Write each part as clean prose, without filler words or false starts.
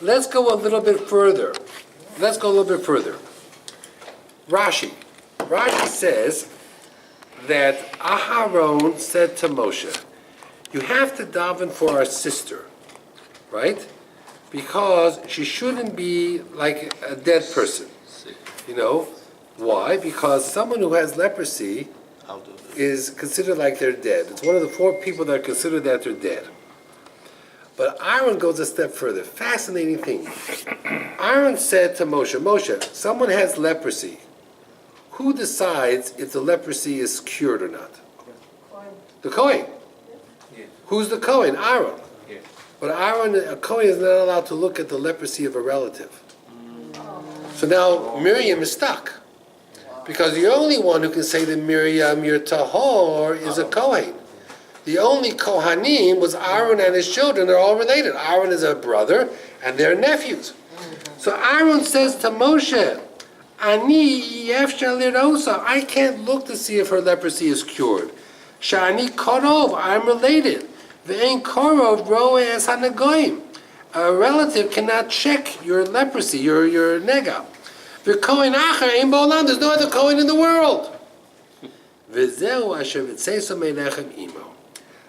let's go a little bit further. Rashi says that Aharon said to Moshe, you have to daven for our sister, right? Because she shouldn't be like a dead person. You know? Why? Because someone who has leprosy is considered like they're dead. It's one of the 4 people that are considered that they're dead. But Aaron goes a step further. Fascinating thing. Aaron said to Moshe, Moshe, someone has leprosy. Who decides if the leprosy is cured or not? The Cohen. Yeah. Who's the Cohen? Aaron. Yeah. But Aaron, a Cohen is not allowed to look at the leprosy of a relative. So now Miriam is stuck. Because the only one who can say to Miriam, you're tahor, is a Kohen. The only Kohanim was Aaron and his children. They're all related. Aaron is a brother, and they're nephews. So Aaron says to Moshe, Ani yefshar lirosa, I can't look to see if her leprosy is cured. Shani korov, I'm related. Ve'en korov roe es hanagoyim. A relative cannot check your leprosy, your nega. There's no other Cohen in the world.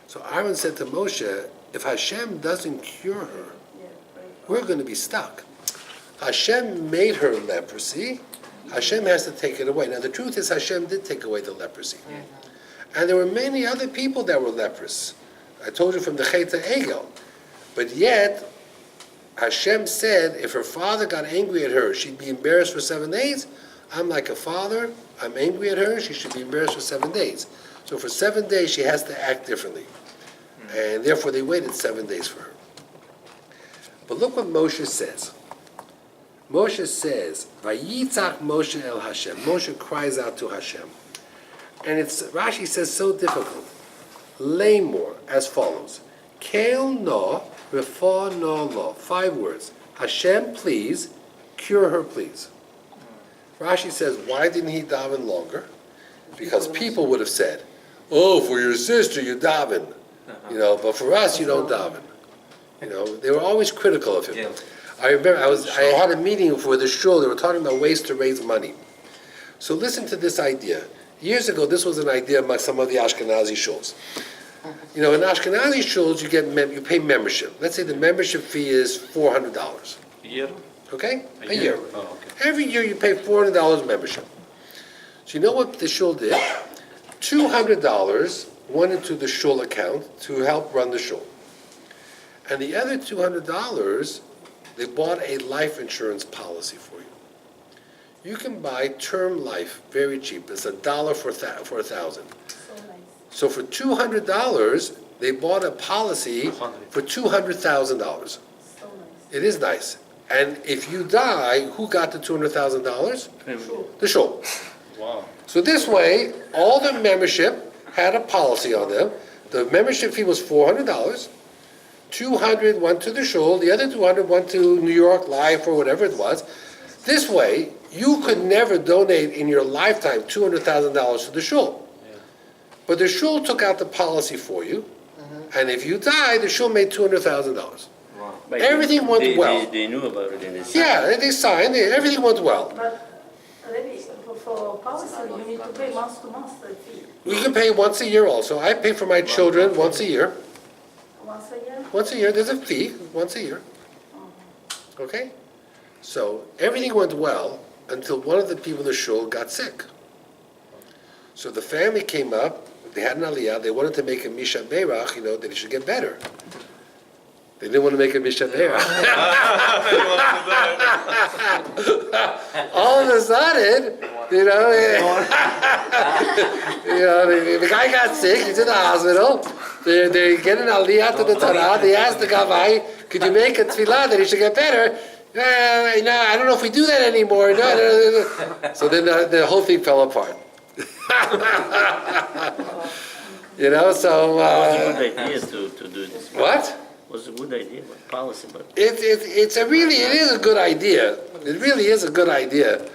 So Aaron said to Moshe, if Hashem doesn't cure her, we're going to be stuck. Hashem made her leprosy. Hashem has to take it away. Now the truth is Hashem did take away the leprosy. And there were many other people that were leprous. I told you from the Chet Egel. But yet, Hashem said if her father got angry at her, she'd be embarrassed for 7 days. I'm like a father. I'm angry at her. She should be embarrassed for 7 days. So for 7 days, she has to act differently. And therefore, they waited 7 days for her. But look what Moshe says. Moshe says, Vayitzach Moshe el Hashem. Moshe cries out to Hashem. And it's, Rashi says, so difficult. Lamor, as follows. Kel no, refa no lo. 5 words. Hashem, please. Cure her, please. Rashi says, why didn't he daven longer? Because people would have said, oh, for your sister you daven. You know, but for us you don't daven. You know, they were always critical of him. Yeah. I remember I had a meeting for the shul. They were talking about ways to raise money. So listen to this idea. Years ago, this was an idea among some of the Ashkenazi shuls. You know, in Ashkenazi shuls, you pay membership. Let's say the membership fee is $400. A year? Okay? A year. Oh, okay. Every year you pay $400 membership. So you know what the shul did? $200 went into the shul account to help run the shul. And the other $200, they bought a life insurance policy for you. You can buy term life very cheap. It's $1 for 1,000. So nice. So for $200, they bought a policy for $200,000. So nice. It is nice. And if you die, who got the $200,000? The shul. Wow. So this way, all the membership had a policy on them. The membership fee was $400. 200 went to the shul. The other 200 went to New York Life or whatever it was. This way, you could never donate in your lifetime $200,000 to the shul. Yeah. But the shul took out the policy for you, and if you die, the shul made $200,000. Wow. But Everything went well. They knew about it and they Yeah, they signed. Everything went well. But Rabbi, for policy, you need to pay month to month the fee. You can pay once a year also. I pay for my children once a year. Once a year? Once a year, there's a fee, once a year. Okay? So everything went well until one of the people in the shul got sick. So the family came up, they had an aliyah, they wanted to make a Misha Beirach, that he should get better. They didn't want to make a Misha Beirach. All of a sudden, the guy got sick, he's in the hospital, they get an aliyah to the Torah, they asked the Gavai, could you make a tefillah that he should get better? I don't know if we do that anymore. No. So then the whole thing fell apart. So... It was a good idea to do this. What? It was a good idea, but policy, but... It is a good idea. It really is a good idea.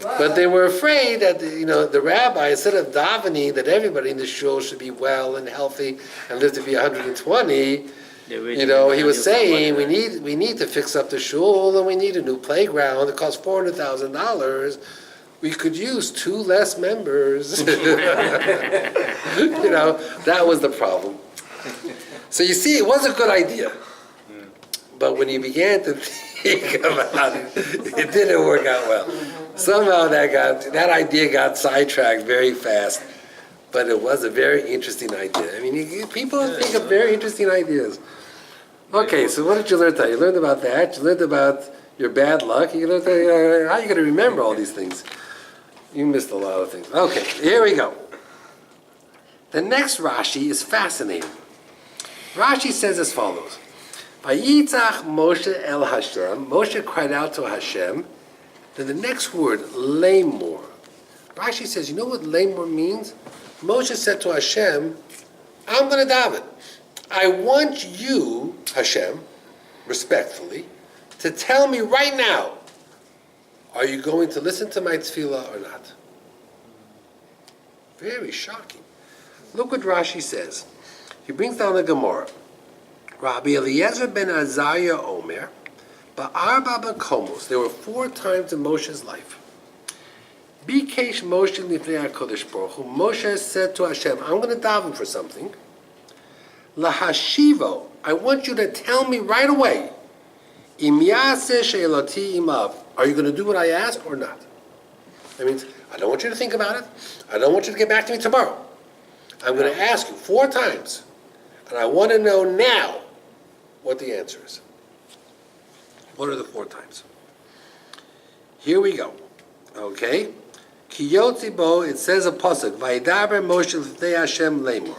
But they were afraid that, the rabbi, instead of davening that everybody in the shul should be well and healthy and live to be 120, You know, he was saying, we need to fix up the shul, and we need a new playground, it costs $400,000. We could use 2 less members. You know, that was the problem. So you see, it was a good idea. But when you began to think about it, it didn't work out well. Somehow that idea got sidetracked very fast. But it was a very interesting idea. I mean, people think of very interesting ideas. Okay, so what did you learn today? You learned about that. You learned about your bad luck. You learned how are you going to remember all these things? You missed a lot of things. Okay, here we go. The next Rashi is fascinating. Rashi says as follows. Vayitzach Moshe el Hashem. Moshe cried out to Hashem. Then the next word, lemor. Rashi says, you know what lemor means? Moshe said to Hashem, I'm going to daven. I want you, Hashem, respectfully, to tell me right now, are you going to listen to my tefillah or not? Very shocking. Look what Rashi says. He brings down the Gemara. Rabbi Eliezer ben Azariah Omer, Ba'arba b'komos. There were 4 times in Moshe's life. Bikesh Moshe lifnei HaKadosh Baruch Hu. Moshe said to Hashem, I'm going to daven for something. Lahashivo. I want you to tell me right away. Im yaseh she'eloti imav. Are you going to do what I ask or not? That means, I don't want you to think about it. I don't want you to get back to me tomorrow. I'm going to ask you 4 times. And I want to know now what the answer is. What are the 4 times? Here we go. Okay? Kiyotzi bo, it says a pasuk, Vayidaber Moshe l'fnei Hashem lemor.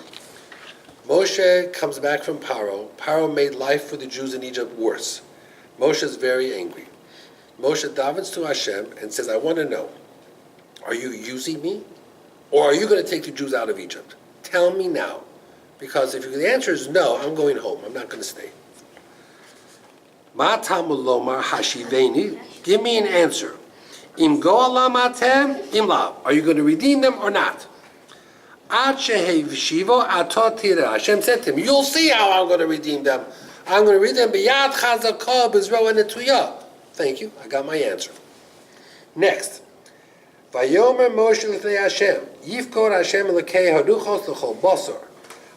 Moshe comes back from Paro. Paro made life for the Jews in Egypt worse. Moshe is very angry. Moshe davens to Hashem and says, I want to know, are you using me? Or are you going to take the Jews out of Egypt? Tell me now. Because if the answer is no, I'm going home. I'm not going to stay. Ma tamul lomar hashiveni. Give me an answer. Im go'alam atem, im lav. Are you going to redeem them or not? Ad shehev shivo atot tira. Hashem said to him, you'll see how I'm going to redeem them. I'm going to redeem them b'yad chazakah b'zro and. Thank you. I got my answer. Next. Vayomer Moshe l'fnei Hashem. Yifkor Hashem l'kei haduchos l'chol basar.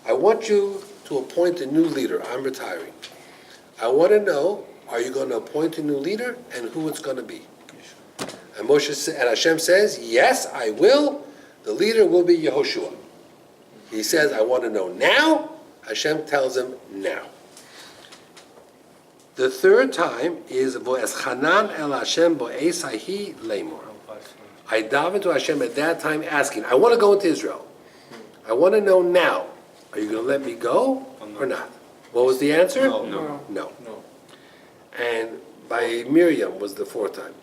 I want you to appoint a new leader. I'm retiring. I want to know, are you going to appoint a new leader and who it's going to be? And Hashem says, yes, I will. The leader will be Yehoshua. He says, I want to know now. Hashem tells him now. The 3rd time is Vo'eschanan el Hashem bo'esahi lemor. I daven to Hashem at that time asking, I want to go into Israel. I want to know now. Are you going to let me go or not? What was the answer? No. And by Miriam was the 4th time.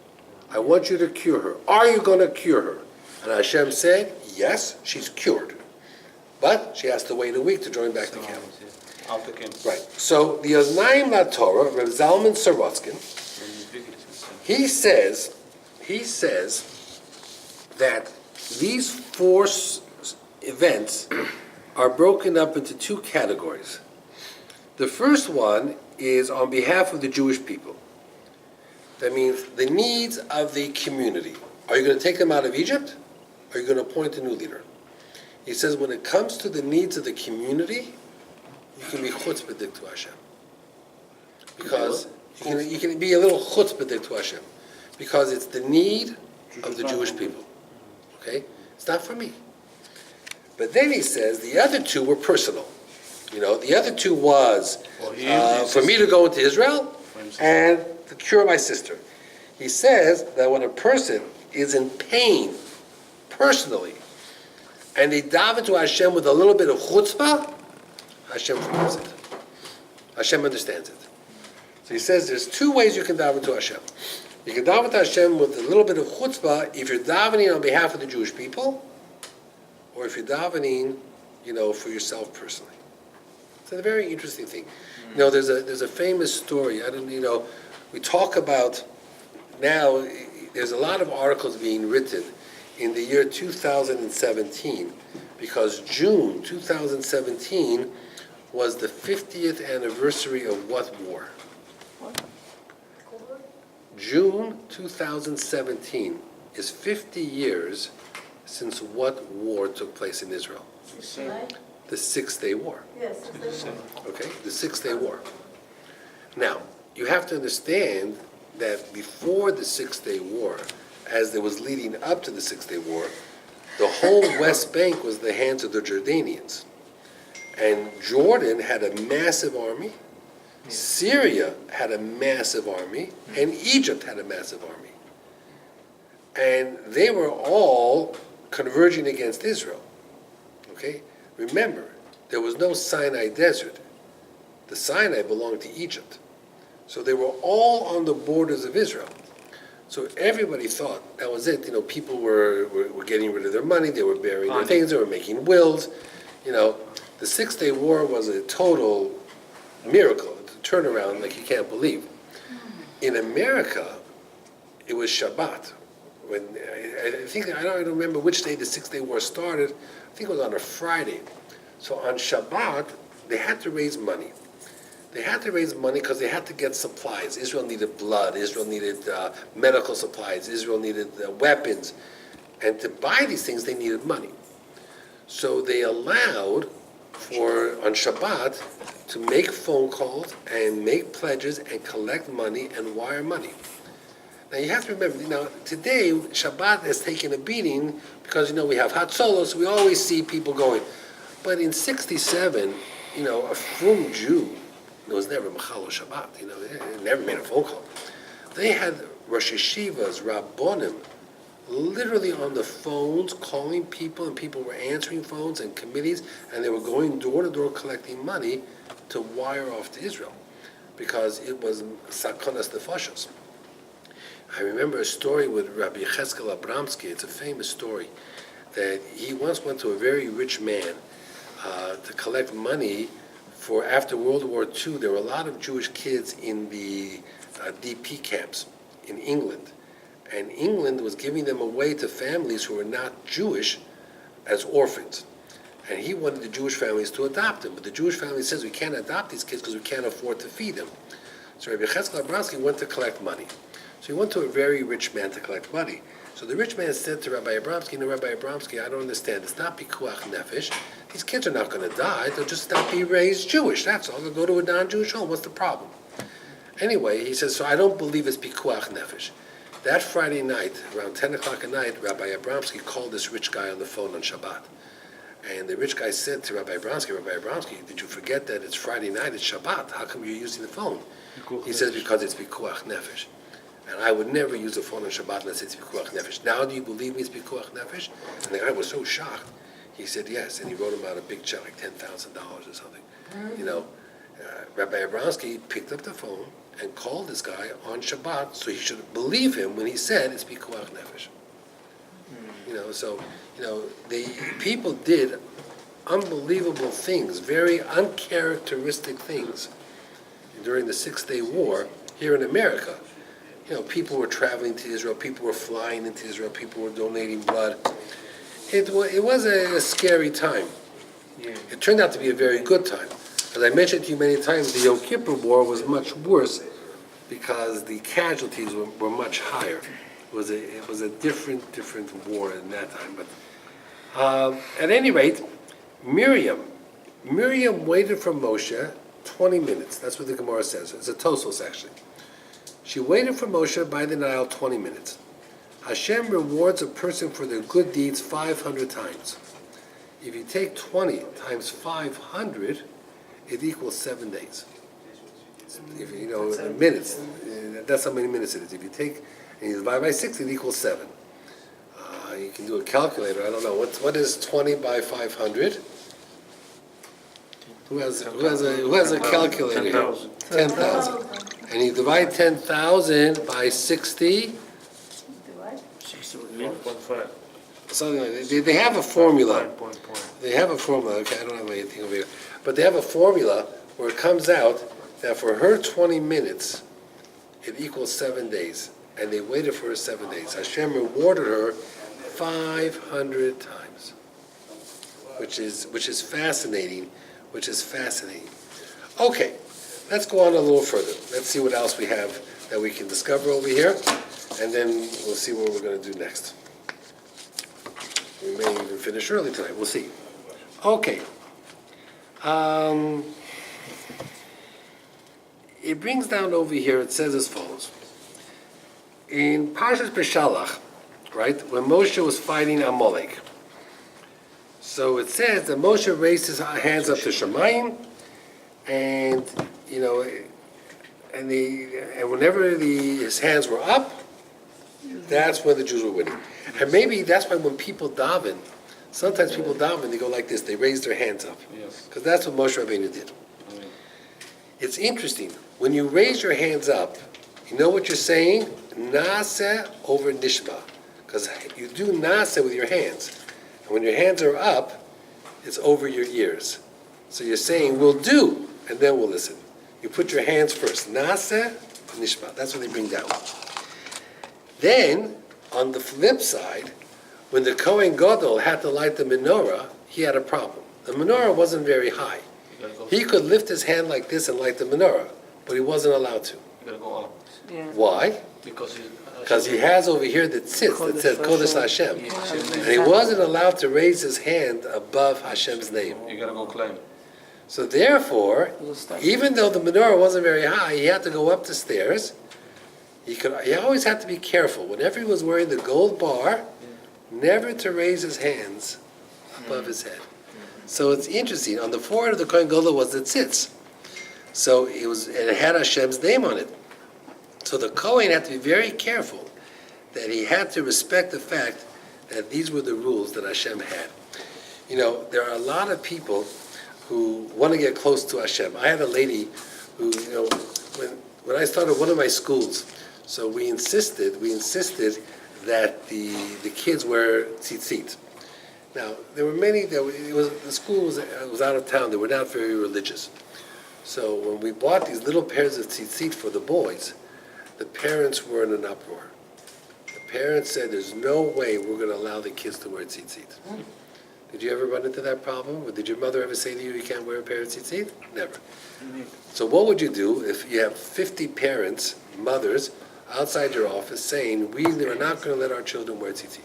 I want you to cure her. Are you going to cure her? And Hashem said, yes, she's cured. But she has to wait a week to join back the camp. Right. So the Oznaim La Torah, Reb Zalman Sorotskin, he says that these 4 events are broken up into 2 categories. The first one is on behalf of the Jewish people. That means the needs of the community. Are you going to take them out of Egypt? Or are you going to appoint a new leader? He says when it comes to the needs of the community, you can be chutzpahdik to Hashem. Because you can be a little chutzpahdik to Hashem. Because it's the need of the Jewish people. Okay? It's not for me. But then he says the other 2 were personal. You know, the other 2 was for me to go into Israel and to cure my sister. He says that when a person is in pain personally and they daven to Hashem with a little bit of chutzpah, Hashem forgives it. Hashem understands it. So he says there's 2 ways you can daven to Hashem. You can daven to Hashem with a little bit of chutzpah if you're davening on behalf of the Jewish people, or if you're davening, for yourself personally. It's a very interesting thing. There's a famous story. We talk about now. There's a lot of articles being written in the year 2017 because June 2017 was the 50th anniversary of what war? June 2017 is 50 years since what war took place in Israel? The Six-Day War. Yes. Okay, the Six-Day War. Now, you have to understand that before the Six-Day War, as there was leading up to the Six-Day War, the whole West Bank was the hands of the Jordanians. And Jordan had a massive army, Syria had a massive army, and Egypt had a massive army. And they were all converging against Israel. Okay? Remember, there was no Sinai Desert. The Sinai belonged to Egypt. So they were all on the borders of Israel. So everybody thought that was it. You know, people were getting rid of their money, they were burying their things, they were making wills. You know, the Six-Day War was a total miracle, a turnaround like you can't believe. In America, it was Shabbat. When I don't remember which day the Six-Day War started. I think it was on a Friday. So on Shabbat, they had to raise money. They had to raise money because they had to get supplies. Israel needed blood. Israel needed medical supplies. Israel needed weapons. And to buy these things, they needed money. So they allowed for, on Shabbat, to make phone calls and make pledges and collect money and wire money. Now you have to remember, now today, Shabbat has taken a beating because, you know, we have Hatzolos, so we always see people going. But in 67, you know, a frum Jew, there was never Machalo Shabbat, you know, they never made a phone call. They had Rosh Yeshivas, Rabbonim, literally on the phones calling people, and people were answering phones and committees, and they were going door to door collecting money to wire off to Israel because it was Sakonas Nefashos. I remember a story with Rabbi Abramsky. It's a famous story that he once went to a very rich man to collect money for after World War II. There were a lot of Jewish kids in the DP camps in England. And England was giving them away to families who were not Jewish as orphans. And he wanted the Jewish families to adopt them. But the Jewish family says, we can't adopt these kids because we can't afford to feed them. So Rabbi Abramsky went to collect money. So he went to a very rich man to collect money. So the rich man said to Rabbi Abramsky, no, Rabbi Abramsky, I don't understand. It's not pikuach nefesh. These kids are not going to die. They'll just not be raised Jewish. That's all. They'll go to a non-Jewish home. What's the problem? Anyway, he says, so I don't believe it's pikuach nefesh. That Friday night, around 10 o'clock at night, Rabbi Abramsky called this rich guy on the phone on Shabbat. And the rich guy said to Rabbi Abramsky, did you forget that it's Friday night, it's Shabbat? How come you're using the phone? He says, because it's pikuach nefesh. And I would never use a phone on Shabbat unless it's pikuach nefesh. Now do you believe me it's pikuach nefesh? And the guy was so shocked. He said yes, and he wrote him out a big check, like $10,000 or something. You know, Rabbi Abramsky picked up the phone and called this guy on Shabbat, so he should believe him when he said it's pikuach nefesh. You know, so, you know, the people did unbelievable things, very uncharacteristic things during the Six-Day War here in America. You know, people were traveling to Israel, people were flying into Israel, people were donating blood. It was a scary time. It turned out to be a very good time. As I mentioned to you many times, the Yom Kippur War was much worse because the casualties were much higher. It was a different war in that time. But at any rate, Miriam waited for Moshe 20 minutes. That's what the Gemara says. It's a Tosos, actually. She waited for Moshe by the Nile 20 minutes. Hashem rewards a person for their good deeds 500 times. If you take 20 times 500, it equals 7 days. If you know, minutes, that's how many minutes it is. If you take and you divide by 6, it equals 7. You can do a calculator. I don't know what is 20 by 500. Who has a calculator here? 10,000. And you divide 10,000 by 60. Something like that. They have a formula. They have a formula. Okay, I don't have anything over here. But they have a formula where it comes out that for her 20 minutes, it equals 7 days. And they waited for her 7 days. Hashem rewarded her 500 times, which is fascinating which is fascinating. Okay, let's go on a little further. Let's see what else we have that we can discover over here, and then we'll see what we're going to do next. We may even finish early tonight, we'll see. Okay. It brings down over here, it says as follows. In Parshas Beshalach, right, when Moshe was fighting Amalek, so it says that Moshe raised his hands up to Shemayim, and, you know, and whenever his hands were up, that's when the Jews were winning. And maybe that's why when people daven, sometimes people daven, they go like this, they raise their hands up. Yes. Because that's what Moshe Rabbeinu did. It's interesting, when you raise your hands up, you know what you're saying? Nase over nishma. Because you do nase with your hands. And when your hands are up, it's over your ears. So you're saying, we'll do, and then we'll listen. You put your hands first. Nase, nishma. That's what they bring down. Then, on the flip side, when the Cohen Gadol had to light the menorah, he had a problem. The menorah wasn't very high. He could lift his hand like this and light the menorah, but he wasn't allowed to. You gotta go up. Yeah. Why? Because he has over here that sits, that says Kodesh Hashem. And he wasn't allowed to raise his hand above Hashem's name. You gotta go climb. So therefore, even though the menorah wasn't very high, he had to go up the stairs. He always had to be careful. Whenever he was wearing the gold bar, never to raise his hands above his head. So it's interesting. On the forehead of the Kohen Gadol was the tzitz. So it had Hashem's name on it. So the Kohen had to be very careful that he had to respect the fact that these were the rules that Hashem had. You know, there are a lot of people who want to get close to Hashem. I had a lady who, you know, when I started one of my schools, so we insisted that the kids wear tzitzit. Now, there were many, the school was out of town, they were not very religious. So when we bought these little pairs of tzitzit for the boys, the parents were in an uproar. The parents said, there's no way we're going to allow the kids to wear tzitzit. Did you ever run into that problem? Or did your mother ever say to you, you can't wear a pair of tzitzit? Never. So what would you do if you have 50 parents, mothers, outside your office saying, we are not going to let our children wear tzitzit?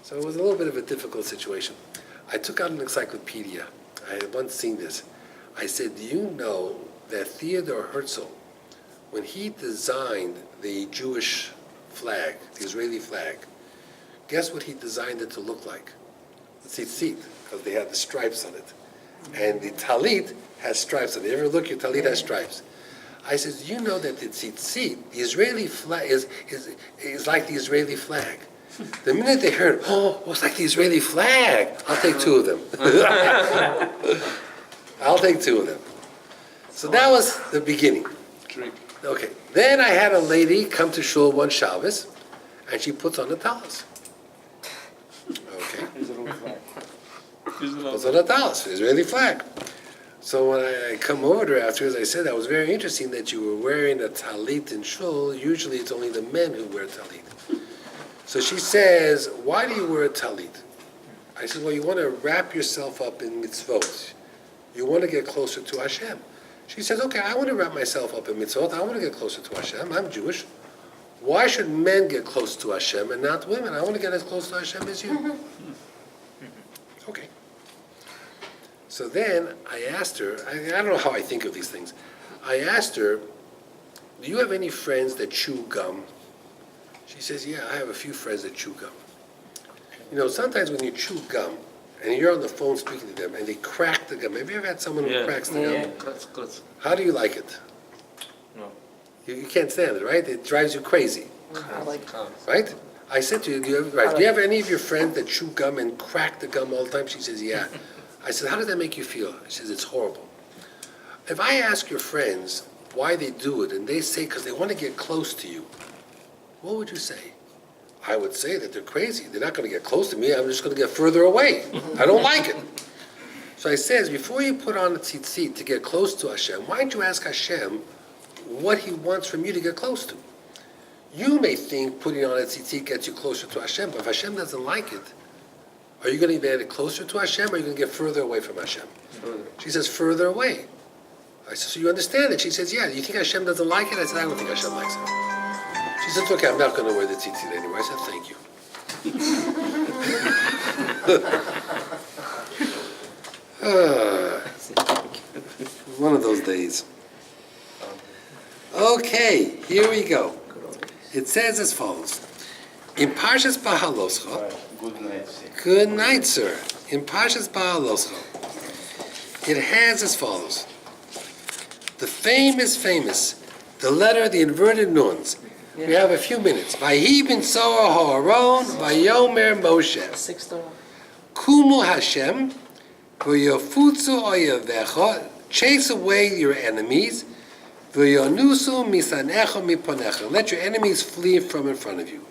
So it was a little bit of a difficult situation. I took out an encyclopedia. I had once seen this. I said, do you know that Theodore Herzl, when he designed the Jewish flag, the Israeli flag, guess what he designed it to look like? Tzitzit, because they had the stripes on it. And the talit has stripes on it. You ever look, your talit has stripes. I said, do you know that the tzitzit, the Israeli flag, is like the Israeli flag? The minute they heard, oh, it's like the Israeli flag, I'll take two of them. I'll take two of them. So that was the beginning. Okay. Then I had a lady come to shul one Shabbos, and she puts on a talis. Okay. Puts on a talis, Israeli flag. So when I come over to her afterwards, I said, that was very interesting that you were wearing a talit in shul. Usually it's only the men who wear talit. So she says, why do you wear a talit? I said, well, you want to wrap yourself up in mitzvot. You want to get closer to Hashem. She says, okay, I want to wrap myself up in mitzvot. I want to get closer to Hashem. I'm Jewish. Why should men get close to Hashem and not women? I want to get as close to Hashem as you. Okay. So then I asked her, I don't know how I think of these things. I asked her, do you have any friends that chew gum? She says, yeah, I have a few friends that chew gum. You know, sometimes when you chew gum, and you're on the phone speaking to them, and they crack the gum. Have you ever had someone who cracks the gum? How do you like it? No. You can't stand it, right? It drives you crazy, I like right? I said to you, do you have any of your friends that chew gum and crack the gum all the time? She says, yeah. I said, how does that make you feel? She says, it's horrible. If I ask your friends why they do it, and they say because they want to get close to you, what would you say? I would say that they're crazy. They're not going to get close to me. I'm just going to get further away. I don't like it. So I says, before you put on a tzitzit to get close to Hashem, why don't you ask Hashem what He wants from you to get close to? You may think putting on a tzitzit gets you closer to Hashem, but if Hashem doesn't like it, Are you going to get closer to Hashem, or are you going to get further away from Hashem? Further. She says, further away. I said, so you understand it? She says, yeah. You think Hashem doesn't like it? I said, I don't think Hashem likes it. She said, okay, I'm not going to wear the tzitzit anymore. I said, thank you. One of those days. Okay, here we go. It says as follows. In Parshas Bahaloscha, good night, sir. In Parshas Bahaloscha, it has as follows. The famous, the letter, the inverted nuns. We have a few minutes. Vayhi bin Soar ha'aron, vayomer Moshe. Kumu Hashem, v'yofutzu oyavecha, chase away your enemies, v'yonusu misanecha miponecha. Let your enemies flee from in front of you.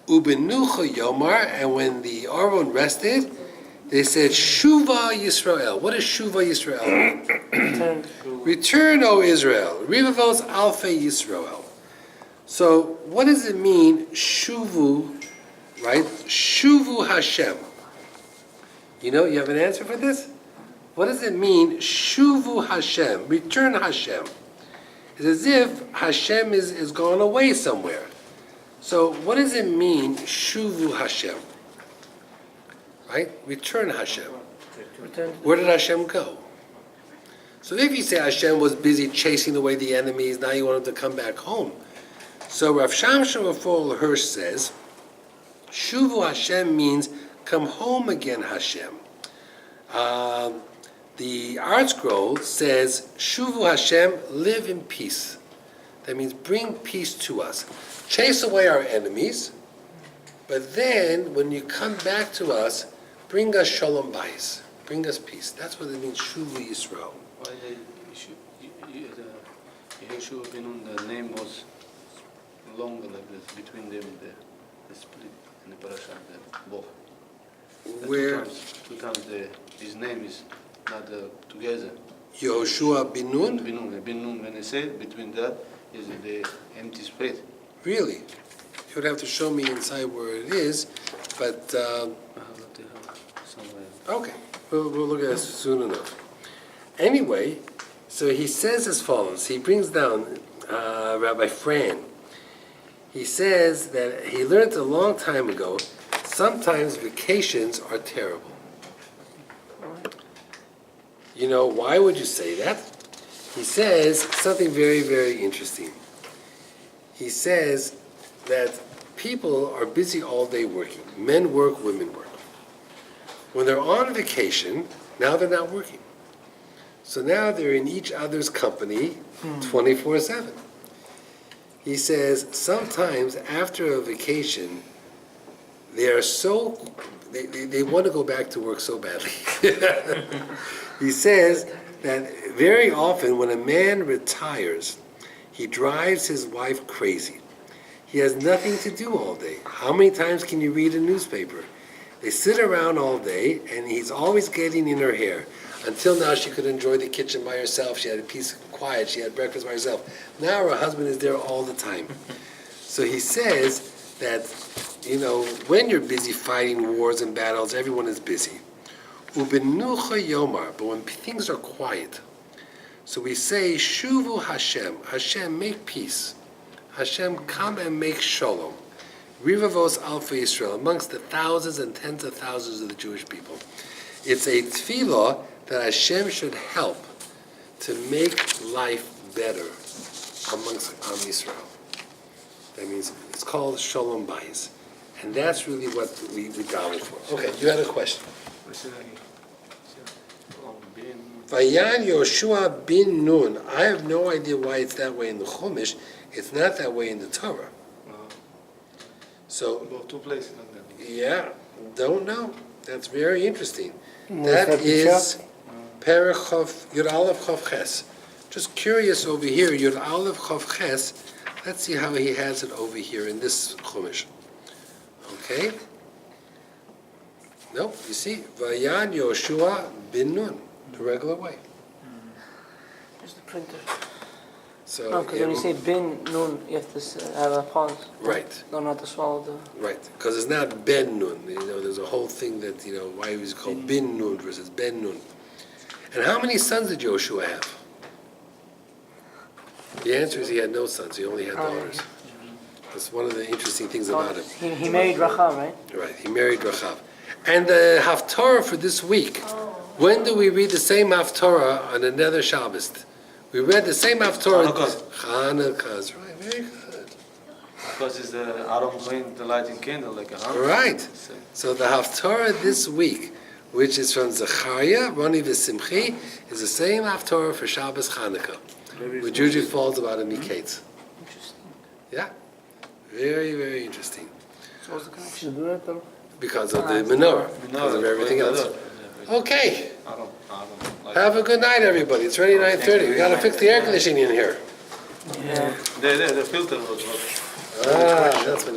Ubenucha Yomar, and when the Aron rested, they said, Shuva Yisrael. What does Shuva Yisrael mean? Return, O Israel. Rivavos Alpha Yisrael. So, what does it mean, Shuvu, right? Shuvu Hashem. You know, you have an answer for this? What does it mean, Shuvu Hashem? Return Hashem. It's as if Hashem is gone away somewhere. So, what does it mean, Shuvu Hashem? Right? Return Hashem. Where did Hashem go? So if you say Hashem was busy chasing away the enemies, now you want him to come back home. So Rav Shamshon Rafal Hirsch says, Shuvu Hashem means come home again, Hashem. The Art Scroll says, Shuvu Hashem, live in peace. That means bring peace to us. Chase away our enemies, but then when you come back to us, bring us shalom bayis, bring us peace. That's what it means, Shuvu Yisrael. Why Yeshua Binun, the name was longer like this, between them, the split in the parasha, the both. Where? Two times his name is not together. Yoshua bin Nun? Bin Nun, when I say between that is the empty space. Really? You would have to show me inside where it is, but okay, we'll look at it soon enough. Anyway, so he says as follows. He brings down Rabbi Fran. He says that he learned a long time ago, sometimes vacations are terrible. You know, why would you say that? He says something very, very interesting. He says that people are busy all day working. Men work, women work. When they're on vacation, now they're not working. So now they're in each other's company 24/7. He says sometimes after a vacation, they want to go back to work so badly. He says that very often when a man retires, he drives his wife crazy. He has nothing to do all day. How many times can you read a newspaper? They sit around all day, and he's always getting in her hair. Until now, she could enjoy the kitchen by herself. She had a piece of quiet. She had breakfast by herself. Now her husband is there all the time. So he says that, you know, when you're busy fighting wars and battles, everyone is busy. Ubenucha Yomar, but when things are quiet, so we say, Shuvu Hashem, Hashem, make peace. Hashem, come and make shalom. Rivavos Alpha Yisrael, amongst the thousands and tens of thousands of the Jewish people. It's a tefillah that Hashem should help to make life better amongst Am Yisrael. That means it's called shalom bayis. And that's really what we daven for. Okay, you had a question. Vayan Yoshua bin Nun. I have no idea why it's that way in the Chumash. It's not that way in the Torah. So, About two places like that. yeah, don't know. That's very interesting. That is Perechov Yud Aleph Chav Ches. Just curious over here, Yud Aleph Chav Ches. Let's see how he has it over here in this Chumash. Okay? No, you see, Vayan Yoshua bin Nun, the regular way. Here's the printer. So, No, because when you say bin nun, you have to have a pause. right, No, not to swallow the. right, because it's not Ben Nun, there's a whole thing that, why he was called Bin Nun versus Ben Nun. And how many sons did Joshua have? The answer is he had no sons, he only had daughters. That's one of the interesting things about him. He married Rachel, right? Right, he married Rachav. And the Haftorah for this week, when do we read the same Haftorah on another Shabbos? We read the same Haftorah. Chanukah's, right, very good. Because it's the Aaron going the lighting candle like a hammer. Right. So the Haftorah this week, which is from Zechariah, Roni V'Simchi, is the same Haftorah for Shabbos Chanukah, which usually falls about a Miketz. Interesting. Yeah, very, very interesting. So what's the connection? Because of the menorah, because of everything else. Okay, have a good night, everybody. It's already 9:30. We gotta fix the air conditioning in here. Yeah. The filter was not. That's what